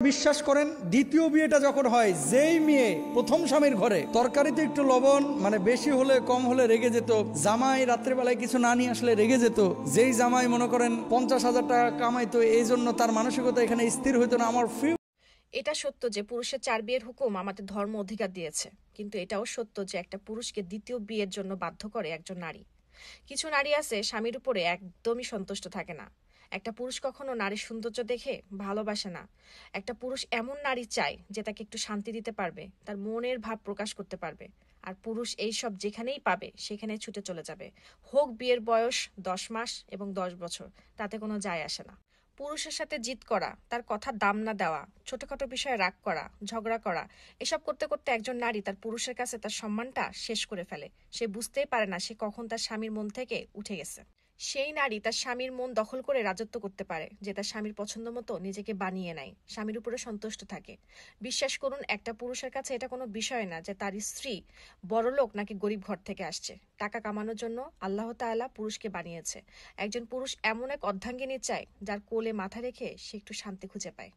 বিশ্বাস করেন দ্বিতীয় বিয়েটা যখন হয়, যেই মেয়ে প্রথম স্বামীর ঘরে তরকারিতে একটু লবণ বেশি হলে কম হলে রেগে যেত, জামাই রাত্রেবেলায় কিছু না নিয়ে আসলে রেগে যেত, যেই জামাই মনে করেন 50,000 টাকা কামাইতো, এই জন্য তার মানসিকতা এখানে স্থির হইতো না। আমার এটা সত্য যে পুরুষের 4 বিয়ের হুকুম আমাদের ধর্ম অধিকার দিয়েছে, কিন্তু এটাও সত্য যে একটা পুরুষকে দ্বিতীয় বিয়ের জন্য বাধ্য করে একজন নারী। কিছু নারী আছে স্বামীর উপরে একদমই সন্তুষ্ট থাকে না। একটা পুরুষ কখনো নারীর সৌন্দর্য দেখে ভালোবাসে না। একটা পুরুষ এমন নারী চায় যে তাকে একটু শান্তি দিতে পারবে, তার মনের ভাব প্রকাশ করতে পারবে। আর পুরুষ এই সব যেখানেই পাবে সেখানে ছুটে চলে যাবে, হোক বিয়ের বয়স 10 মাস এবং 10 বছর, তাতে কোনো যায় আসে না। পুরুষের সাথে জিদ করা, তার কথার দাম না দেওয়া, ছোটখাটো বিষয়ে রাগ করা, ঝগড়া করা, এসব করতে করতে একজন নারী তার পুরুষের কাছে তার সম্মানটা শেষ করে ফেলে। সে বুঝতেই পারে না সে কখন তার স্বামীর মন থেকে উঠে গেছে। সেই নারী তার স্বামীর মন দখল করে রাজত্ব করতে পারে, যে তার স্বামীর পছন্দ মতো নিজেকে বানিয়ে নেয়, স্বামীর উপরে সন্তুষ্ট থাকে। বিশ্বাস করুন, একটা পুরুষের কাছে এটা কোনো বিষয় না যে তার স্ত্রী বড়লোক নাকি গরিব ঘর থেকে আসছে। টাকা কামানোর জন্য আল্লাহ তাআলা পুরুষকে বানিয়েছে। একজন পুরুষ এমন এক অর্ধাঙ্গিনী চায় যার কোলে মাথা রেখে সে একটু শান্তি খুঁজে পায়।